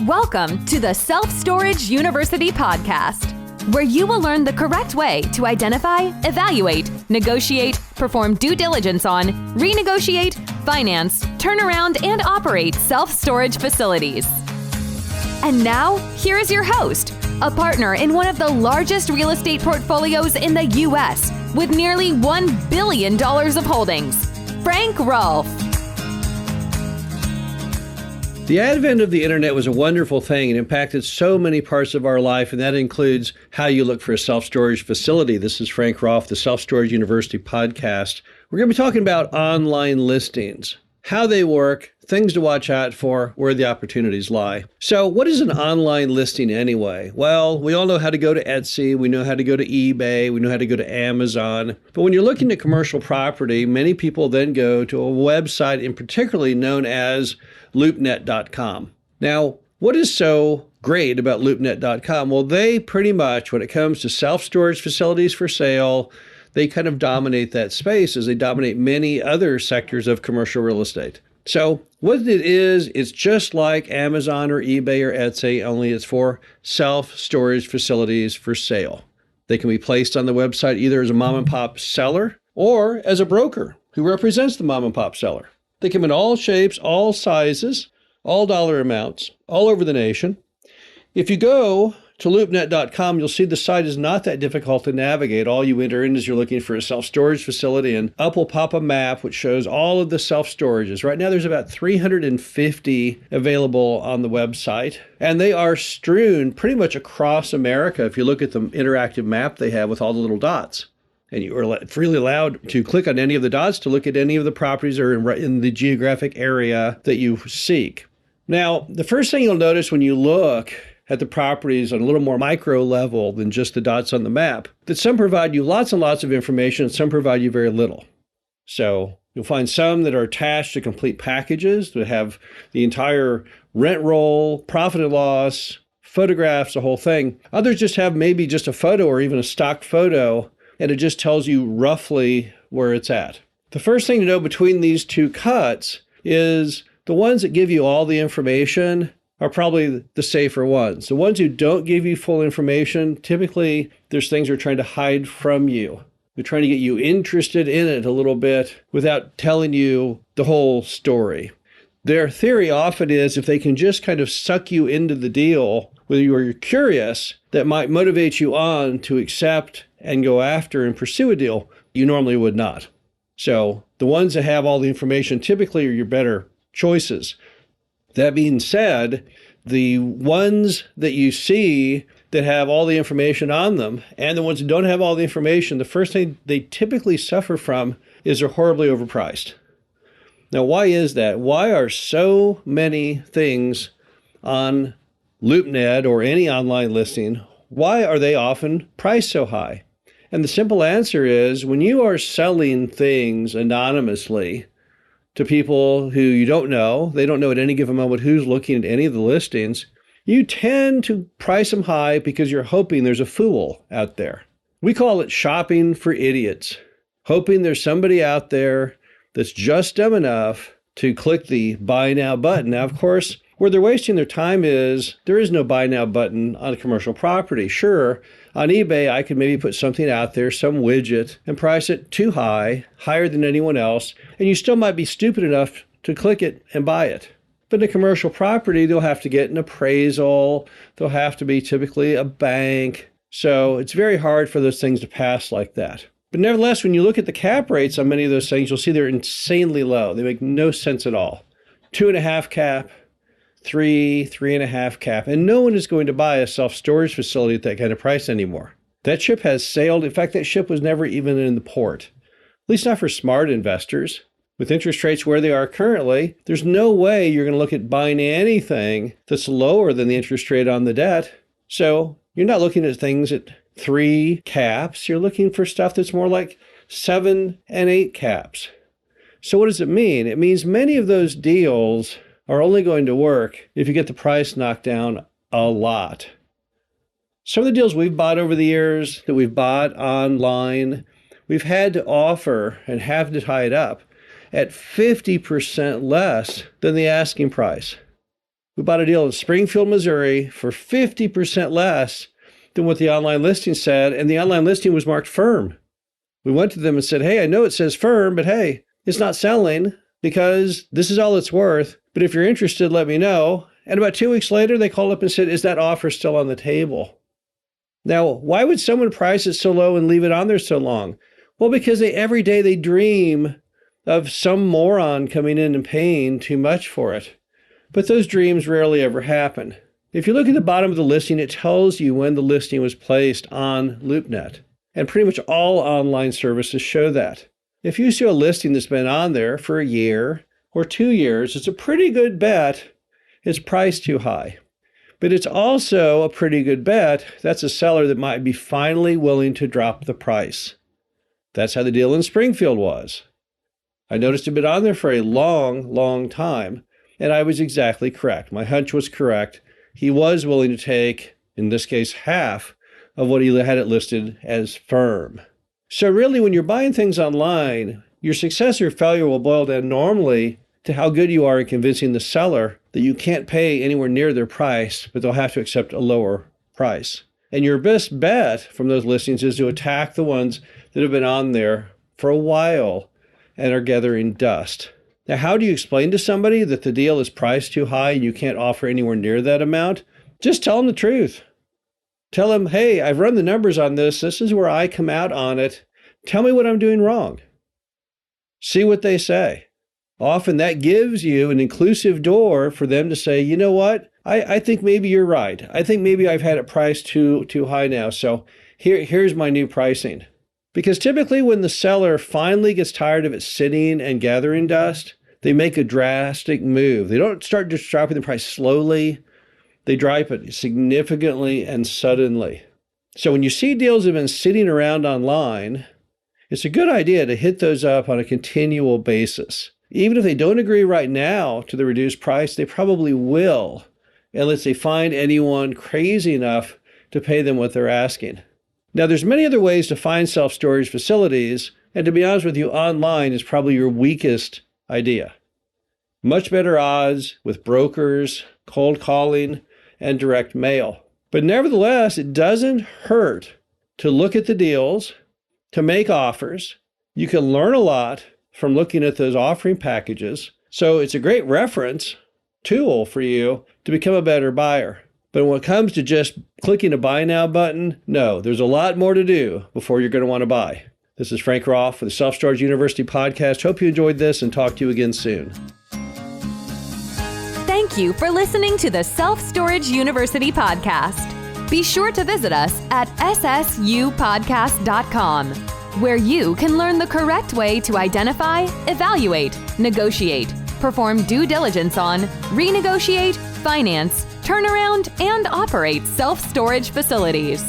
Welcome to the Self Storage University podcast, where you will learn the correct way to identify, evaluate, negotiate, perform due diligence on, renegotiate, finance, turn around, and operate self-storage facilities. And now, here is your host, a partner in one of the largest real estate portfolios in the U.S. with nearly $1 billion of holdings, Frank Rolfe. The advent of the internet was a wonderful thing and impacted so many parts of our life, and that includes how you look for a self-storage facility. This is Frank Rolfe, the Self Storage University podcast. We're going to be talking about online listings, how they work, things to watch out for, where the opportunities lie. So what is an online listing anyway? Well, we all know how to go to Etsy, we know how to go to eBay, we know how to go to Amazon. But when you're looking at commercial property, many people then go to a website in particularly known as LoopNet.com. Now, what is so great about LoopNet.com? Well, they pretty much, when it comes to self-storage facilities for sale, they kind of dominate that space as they dominate many other sectors of commercial real estate. So what it is, it's just like Amazon or eBay or Etsy, only it's for self-storage facilities for sale. They can be placed on the website either as a mom and pop seller or as a broker who represents the mom and pop seller. They come in all shapes, all sizes, all dollar amounts, all over the nation. If you go to LoopNet.com, you'll see the site is not that difficult to navigate. All you enter in is you're looking for a self-storage facility, and up will pop a map which shows all of the self-storages. Right now, there's about 350 available on the website, and they are strewn pretty much across America if you look at the interactive map they have with all the little dots. And you are freely allowed to click on any of the dots to look at any of the properties or in the geographic area that you seek. Now, the first thing you'll notice when you look at the properties on a little more micro level than just the dots on the map, that some provide you lots and lots of information and some provide you very little. So you'll find some that are attached to complete packages that have the entire rent roll, profit and loss, photographs, the whole thing. Others just have maybe just a photo or even a stock photo, and it just tells you roughly where it's at. The first thing to know between these two cuts is the ones that give you all the information are probably the safer ones. The ones who don't give you full information, typically there's things they're trying to hide from you. They're trying to get you interested in it a little bit without telling you the whole story. Their theory often is if they can just kind of suck you into the deal, whether you're curious, that might motivate you on to accept and go after and pursue a deal you normally would not. So the ones that have all the information typically are your better choices. That being said, the ones that you see that have all the information on them and the ones that don't have all the information, the first thing they typically suffer from is they're horribly overpriced. Now, why is that? Why are so many things on LoopNet or any online listing, why are they often priced so high? And the simple answer is when you are selling things anonymously to people who you don't know, they don't know at any given moment who's looking at any of the listings, you tend to price them high because you're hoping there's a fool out there. We call it shopping for idiots, hoping there's somebody out there that's just dumb enough to click the buy now button. Now, of course, where they're wasting their time is there is no buy now button on a commercial property. Sure, on eBay, I could maybe put something out there, some widget, and price it too high, higher than anyone else, and you still might be stupid enough to click it and buy it. But in a commercial property, they'll have to get an appraisal. They'll have to be typically a bank. So it's very hard for those things to pass like that. But nevertheless, when you look at the cap rates on many of those things, you'll see they're insanely low. They make no sense at all. 2.5 cap. 3.5 cap, and no one is going to buy a self-storage facility at that kind of price anymore. That ship has sailed. In fact, that ship was never even in the port, at least not for smart investors. With interest rates where they are currently, there's no way you're going to look at buying anything that's lower than the interest rate on the debt. So you're not looking at things at 3 caps. You're looking for stuff that's more like 7 and 8 caps. So what does it mean? It means many of those deals are only going to work if you get the price knocked down a lot. Some of the deals we've bought over the years that we've bought online, we've had to offer and have to tie it up at 50% less than the asking price. We bought a deal in Springfield, Missouri for 50% less than what the online listing said, and the online listing was marked firm. We went to them and said, hey, I know it says firm, but hey, it's not selling because this is all it's worth. But if you're interested, let me know. And about 2 weeks later, they called up and said, is that offer still on the table? Now, why would someone price it so low and leave it on there so long? Well, because every day they dream of some moron coming in and paying too much for it. But those dreams rarely ever happen. If you look at the bottom of the listing, it tells you when the listing was placed on LoopNet. And pretty much all online services show that. If you see a listing that's been on there for a year or 2 years, it's a pretty good bet it's priced too high. But it's also a pretty good bet that's a seller that might be finally willing to drop the price. That's how the deal in Springfield was. I noticed it had been on there for a long, long time, and I was exactly correct. My hunch was correct. He was willing to take, in this case, half of what he had it listed as firm. So really, when you're buying things online, your success or failure will boil down normally to how good you are in convincing the seller that you can't pay anywhere near their price, but they'll have to accept a lower price. And your best bet from those listings is to attack the ones that have been on there for a while and are gathering dust. Now, how do you explain to somebody that the deal is priced too high and you can't offer anywhere near that amount? Just tell them the truth. Tell them, hey, I've run the numbers on this. This is where I come out on it. Tell me what I'm doing wrong. See what they say. Often that gives you an inclusive door for them to say, you know what? I think maybe you're right. I think maybe I've had it priced too high now. So here's my new pricing. Because typically when the seller finally gets tired of it sitting and gathering dust, they make a drastic move. They don't start just dropping the price slowly. They drop it significantly and suddenly. So when you see deals that have been sitting around online, it's a good idea to hit those up on a continual basis. Even if they don't agree right now to the reduced price, they probably will, unless they find anyone crazy enough to pay them what they're asking. Now, there's many other ways to find self-storage facilities, and to be honest with you, online is probably your weakest idea. Much better odds with brokers, cold calling, and direct mail. But nevertheless, it doesn't hurt to look at the deals, to make offers. You can learn a lot from looking at those offering packages. So it's a great reference tool for you to become a better buyer. But when it comes to just clicking a buy now button, no, there's a lot more to do before you're going to want to buy. This is Frank Rolfe for the Self Storage University podcast. Hope you enjoyed this and talk to you again soon. Thank you for listening to the Self Storage University podcast. Be sure to visit us at ssupodcast.com, where you can learn the correct way to identify, evaluate, negotiate, perform due diligence on, renegotiate, finance, turnaround, and operate self-storage facilities.